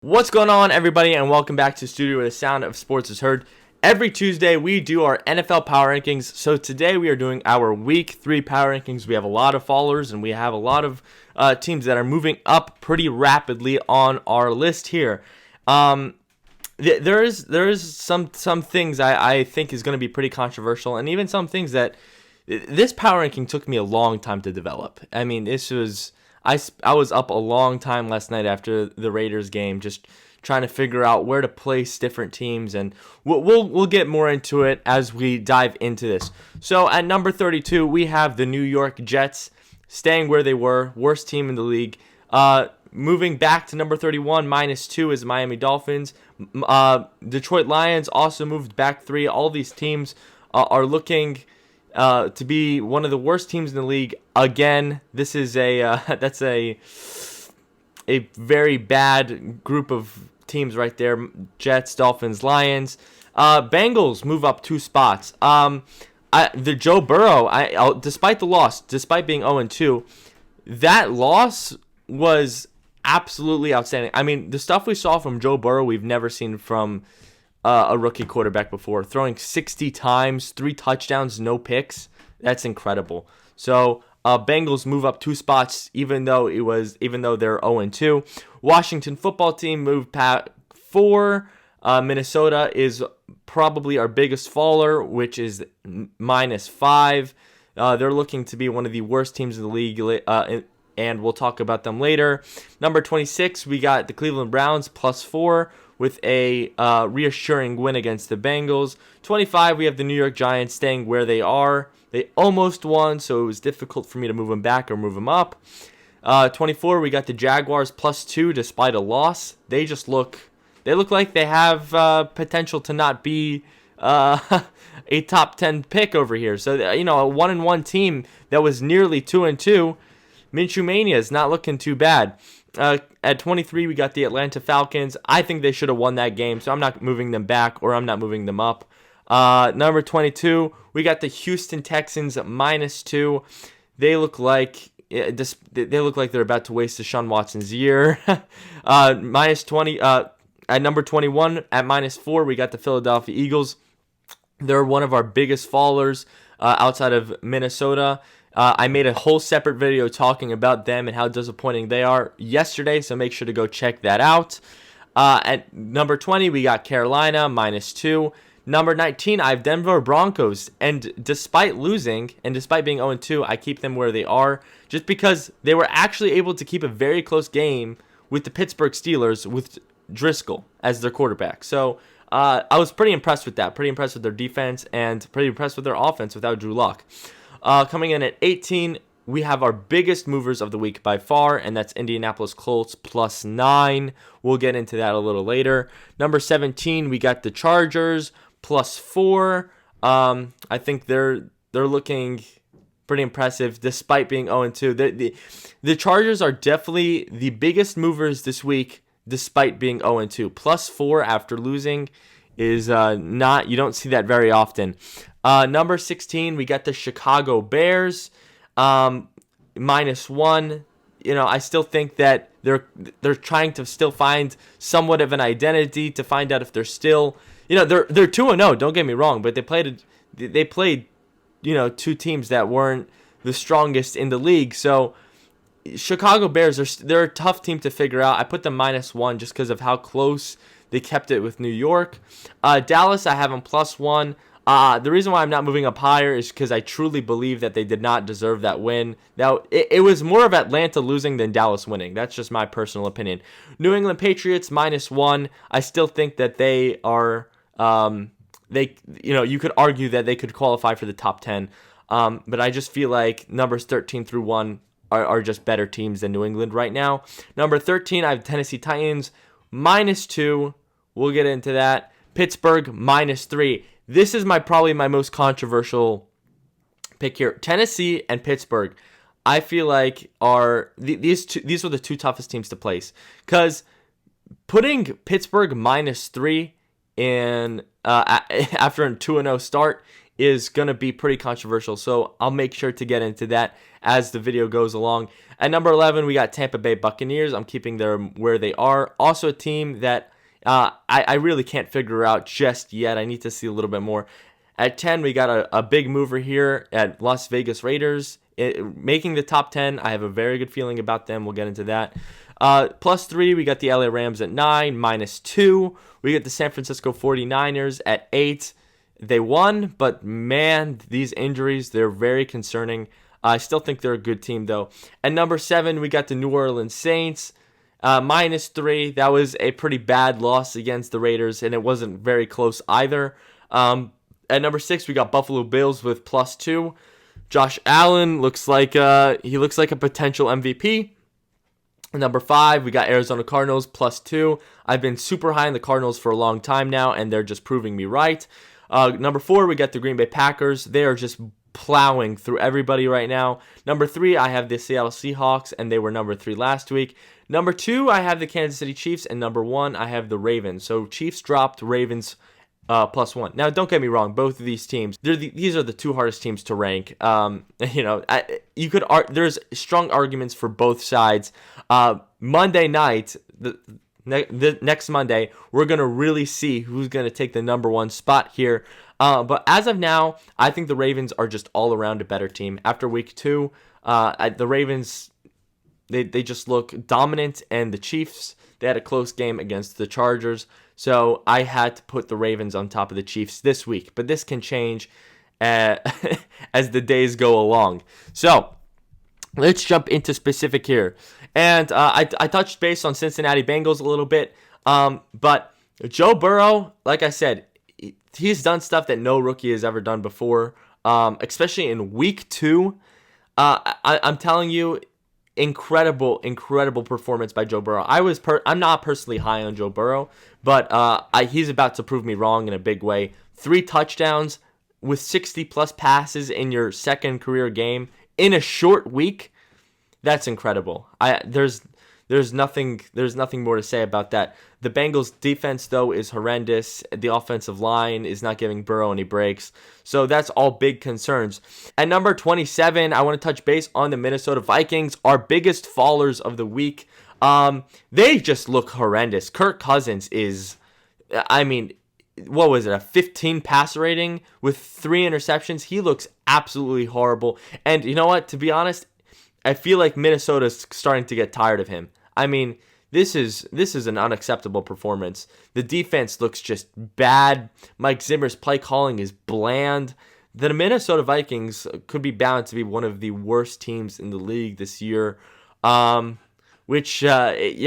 What's going on, everybody, and welcome back to Studio where the sound of sports is heard. Every Tuesday, we do our NFL Power Rankings. So today, we are doing our Week 3 Power Rankings. We have a lot of followers, and we have a lot of teams that are moving up pretty rapidly on our list here. There is some things I think is going to be pretty controversial, and even some things that this power ranking took me a long time to develop. I mean, this was I was up a long time last night after the Raiders game, just trying to figure out where to place different teams, and we'll get more into it as we dive into this. So at number 32, we have the New York Jets staying where they were, worst team in the league. Moving back to number 31, -2 is Miami Dolphins. Detroit Lions also moved back 3. All these teams are looking to be one of the worst teams in the league again. This is that's a very bad group of teams right there. Jets, Dolphins, Lions. Bengals move up 2 spots. The Joe Burrow, despite the loss, despite being 0-2, that loss was absolutely outstanding. I mean, the stuff we saw from Joe Burrow, we've never seen from a rookie quarterback before. Throwing 60 times, 3 touchdowns, no picks. That's incredible. So Bengals move up 2 spots, even though they're 0-2. Washington football team moved past 4. Minnesota is probably our biggest faller, which is -5. They're looking to be one of the worst teams in the league, and we'll talk about them later. Number 26, we got the Cleveland Browns +4 with a reassuring win against the Bengals. 25, we have the New York Giants staying where they are. They almost won, so it was difficult for me to move them back or move them up. 24, we got the Jaguars +2 despite a loss. They look like they have potential to not be a top 10 pick over here. So, a 1-1 team that was nearly 2-2. Minshew Mania is not looking too bad. At 23, we got the Atlanta Falcons. I think they should have won that game, so I'm not moving them back or I'm not moving them up. Number 22, we got the Houston Texans -2. They look like they're about to waste Deshaun Watson's year. -20. At number 21, at -4, we got the Philadelphia Eagles. They're one of our biggest fallers outside of Minnesota. I made a whole separate video talking about them and how disappointing they are yesterday, so make sure to go check that out. At number 20, we got Carolina, -2. Number 19, I have Denver Broncos, and despite losing, and despite being 0-2, I keep them where they are, just because they were actually able to keep a very close game with the Pittsburgh Steelers, with Driscoll as their quarterback. So I was pretty impressed with that, pretty impressed with their defense, and pretty impressed with their offense without Drew Lock. Coming in at 18, we have our biggest movers of the week by far, and that's Indianapolis Colts +9. We'll get into that a little later. Number 17, we got the Chargers +4. I think they're looking pretty impressive despite being 0-2. The Chargers are definitely the biggest movers this week despite being 0-2. +4 after losing is you don't see that very often. Number 16, we got the Chicago Bears, -1. I still think that they're trying to still find somewhat of an identity to find out if they're still, they're 2-0. Don't get me wrong, but they played 2 teams that weren't the strongest in the league. So Chicago Bears they're a tough team to figure out. I put them -1 just because of how close they kept it with New York. Dallas, I have them +1. The reason why I'm not moving up higher is because I truly believe that they did not deserve that win. Now, it was more of Atlanta losing than Dallas winning. That's just my personal opinion. New England Patriots -1. I still think that they are, you could argue that they could qualify for the top 10. But I just feel like numbers 13 through 1 are just better teams than New England right now. Number 13, I have Tennessee Titans -2. We'll get into that. Pittsburgh -3. This is probably my most controversial pick here. Tennessee and Pittsburgh, I feel like these are the 2 toughest teams to place. Because putting Pittsburgh -3 in after a 2-0 start is going to be pretty controversial, so I'll make sure to get into that as the video goes along. At number 11, we got Tampa Bay Buccaneers. I'm keeping them where they are. Also a team that I really can't figure out just yet. I need to see a little bit more. At 10, we got a big mover here at Las Vegas Raiders. Making the top 10, I have a very good feeling about them. We'll get into that. +3, we got the LA Rams at 9. -2, we got the San Francisco 49ers at 8. They won, but man, these injuries, they're very concerning. I still think they're a good team, though. At number 7, we got the New Orleans Saints. -3, that was a pretty bad loss against the Raiders, and it wasn't very close either. At number 6, we got Buffalo Bills with +2. Josh Allen looks like a potential MVP. At number 5, we got Arizona Cardinals +2. I've been super high on the Cardinals for a long time now, and they're just proving me right. Number 4, we got the Green Bay Packers. They are just plowing through everybody right now. Number 3, I have the Seattle Seahawks, and they were number 3 last week. Number 2, I have the Kansas City Chiefs, and number 1, I have the Ravens. So Chiefs dropped, Ravens +1. Now, don't get me wrong. Both of these teams, these are the two hardest teams to rank. There's strong arguments for both sides. Monday night, the next Monday, we're going to really see who's going to take the number 1 spot here. But as of now, I think the Ravens are just all around a better team. After week 2, the Ravens, they just look dominant, and the Chiefs, they had a close game against the Chargers. So I had to put the Ravens on top of the Chiefs this week. But this can change as the days go along. So let's jump into specific here. And I touched base on Cincinnati Bengals a little bit. But Joe Burrow, like I said, he's done stuff that no rookie has ever done before, especially in week 2. I'm telling you, incredible performance by Joe Burrow. I'm not personally high on Joe Burrow, but he's about to prove me wrong in a big way. 3 touchdowns with 60+ passes in your second career game in a short week. That's incredible. There's nothing more to say about that. The Bengals defense, though, is horrendous. The offensive line is not giving Burrow any breaks. So that's all big concerns. At number 27, I want to touch base on the Minnesota Vikings, our biggest fallers of the week. They just look horrendous. Kirk Cousins is, what was it, a 15 passer rating with 3 interceptions? He looks absolutely horrible. And you know what? To be honest, I feel like Minnesota's starting to get tired of him. I mean, this is an unacceptable performance. The defense looks just bad. Mike Zimmer's play calling is bland. The Minnesota Vikings could be bound to be one of the worst teams in the league this year, which it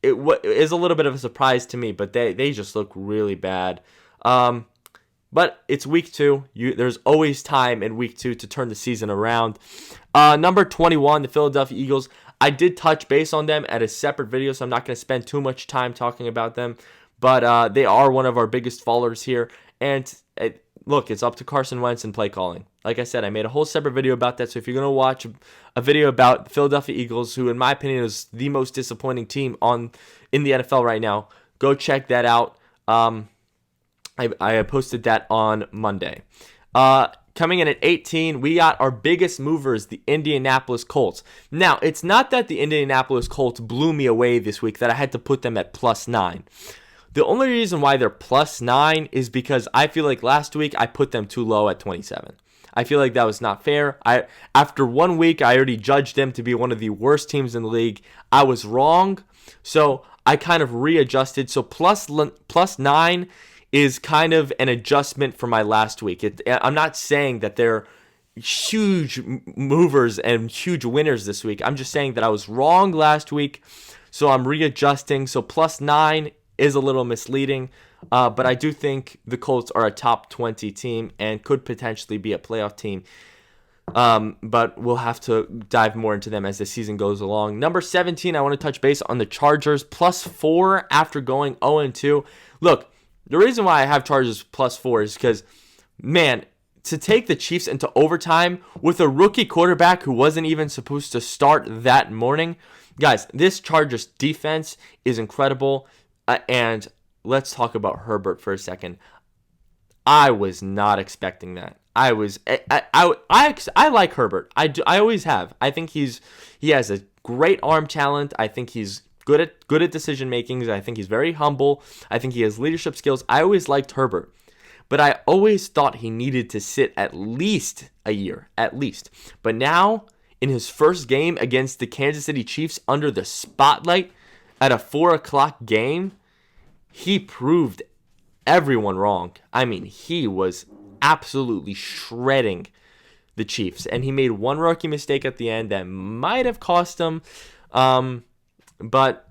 is a little bit of a surprise to me, but they just look really bad. But it's week 2. There's always time in week 2 to turn the season around. Number 21, the Philadelphia Eagles. I did touch base on them at a separate video, so I'm not going to spend too much time talking about them. But they are one of our biggest fallers here. And look, it's up to Carson Wentz and play calling. Like I said, I made a whole separate video about that. So if you're going to watch a video about the Philadelphia Eagles, who in my opinion is the most disappointing team in the NFL right now, go check that out. I posted that on Monday. Coming in at 18, we got our biggest movers, the Indianapolis Colts. Now, it's not that the Indianapolis Colts blew me away this week that I had to put them at +9. The only reason why they're +9 is because I feel like last week I put them too low at 27. I feel like that was not fair. After 1 week, I already judged them to be one of the worst teams in the league. I was wrong, so I kind of readjusted. So +9 is kind of an adjustment for my last week. I'm not saying that they're huge movers and huge winners this week. I'm just saying that I was wrong last week, so I'm readjusting. So +9 is a little misleading, but I do think the Colts are a top 20 team and could potentially be a playoff team. But we'll have to dive more into them as the season goes along. Number 17, I want to touch base on the Chargers, +4 after going 0-2. Look, the reason why I have Chargers +4 is because, man, to take the Chiefs into overtime with a rookie quarterback who wasn't even supposed to start that morning. Guys, this Chargers defense is incredible. And let's talk about Herbert for a second. I was not expecting that. I like Herbert. I always have. I think he has a great arm talent. I think he's good at decision making. I think he's very humble. I think he has leadership skills. I always liked Herbert. But I always thought he needed to sit at least a year, at least. But now, in his first game against the Kansas City Chiefs under the spotlight at a 4 o'clock game, he proved everyone wrong. I mean, he was absolutely shredding the Chiefs. And he made one rookie mistake at the end that might have cost him. But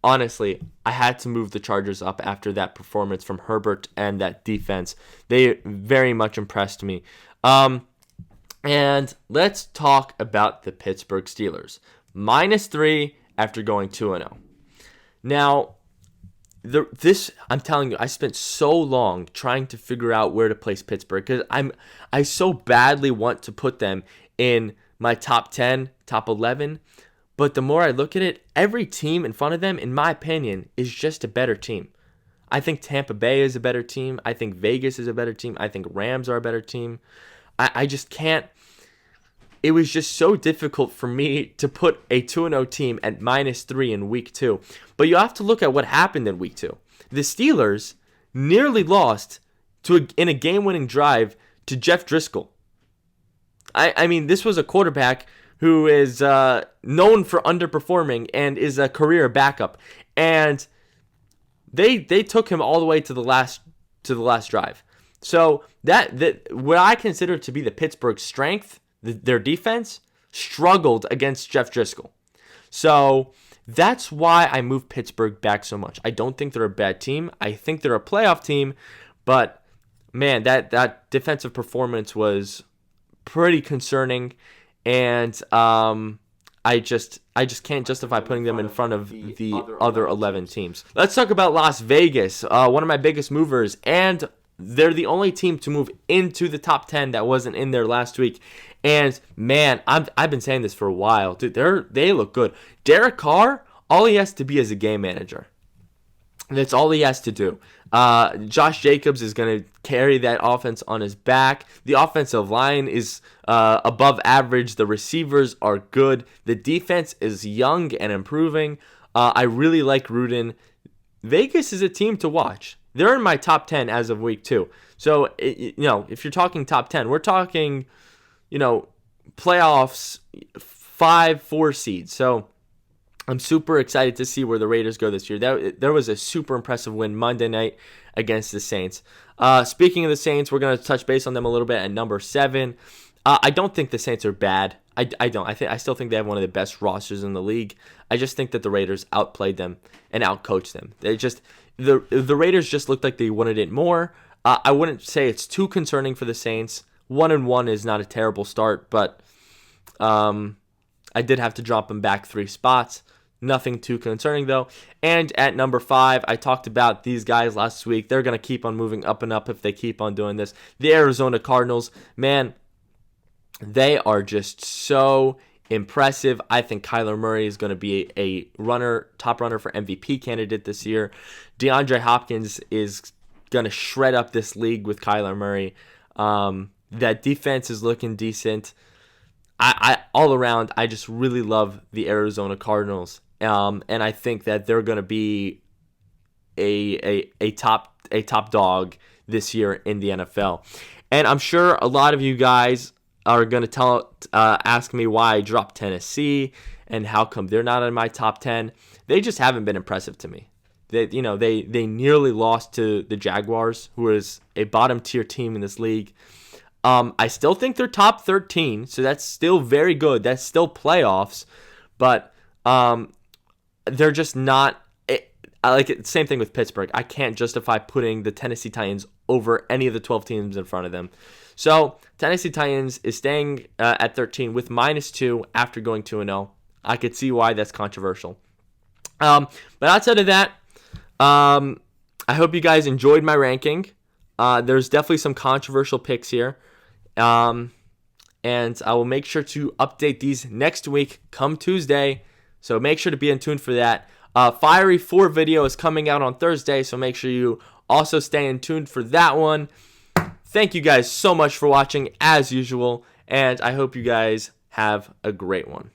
honestly, I had to move the Chargers up after that performance from Herbert and that defense. They very much impressed me. And let's talk about the Pittsburgh Steelers. -3 after going 2-0. Now, I'm telling you, I spent so long trying to figure out where to place Pittsburgh because I so badly want to put them in my top 10, top 11. But the more I look at it, every team in front of them, in my opinion, is just a better team. I think Tampa Bay is a better team. I think Vegas is a better team. I think Rams are a better team. I just can't. It was just so difficult for me to put a 2-0 team at -3 in week 2. But you have to look at what happened in week 2. The Steelers nearly lost in a game-winning drive to Jeff Driscoll. I mean, this was a quarterback who is known for underperforming and is a career backup. And they took him all the way to the last drive. So that what I consider to be the Pittsburgh strength, their defense, struggled against Jeff Driscoll. So that's why I moved Pittsburgh back so much. I don't think they're a bad team. I think they're a playoff team. But, man, that defensive performance was pretty concerning. And I just can't justify putting them in front of the other 11 teams. Let's talk about Las Vegas, one of my biggest movers, and they're the only team to move into the top 10 that wasn't in there last week. And man, I've been saying this for a while, dude. They look good. Derek Carr, all he has to be is a game manager. That's all he has to do. Josh Jacobs is going to carry that offense on his back. The offensive line is above average. The receivers are good. The defense is young and improving. I really like Gruden. Vegas is a team to watch. They're in my top 10 as of week 2. So, if you're talking top 10, we're talking, playoffs, 5-4 seeds. So, I'm super excited to see where the Raiders go this year. There was a super impressive win Monday night against the Saints. Speaking of the Saints, we're going to touch base on them a little bit at number 7. I don't think the Saints are bad. I don't. I still think they have one of the best rosters in the league. I just think that the Raiders outplayed them and outcoached them. The Raiders just looked like they wanted it more. I wouldn't say it's too concerning for the Saints. 1-1 is not a terrible start, but I did have to drop them back 3 spots. Nothing too concerning, though. And at number 5, I talked about these guys last week. They're going to keep on moving up and up if they keep on doing this. The Arizona Cardinals, man, they are just so impressive. I think Kyler Murray is going to be a top runner for MVP candidate this year. DeAndre Hopkins is going to shred up this league with Kyler Murray. That defense is looking decent. I all around, I just really love the Arizona Cardinals. And I think that they're going to be a top dog this year in the NFL. And I'm sure a lot of you guys are going to ask me why I dropped Tennessee and how come they're not in my top 10. They just haven't been impressive to me. They nearly lost to the Jaguars, who is a bottom tier team in this league. I still think they're top 13, so that's still very good. That's still playoffs, but they're just not. Same thing with Pittsburgh. I can't justify putting the Tennessee Titans over any of the 12 teams in front of them. So Tennessee Titans is staying at 13 with -2 after going 2-0. I could see why that's controversial. But outside of that, I hope you guys enjoyed my ranking. There's definitely some controversial picks here. And I will make sure to update these next week come Tuesday. So make sure to be in tune for that. Fiery 4 video is coming out on Thursday, so make sure you also stay in tune for that one. Thank you guys so much for watching as usual, and I hope you guys have a great one.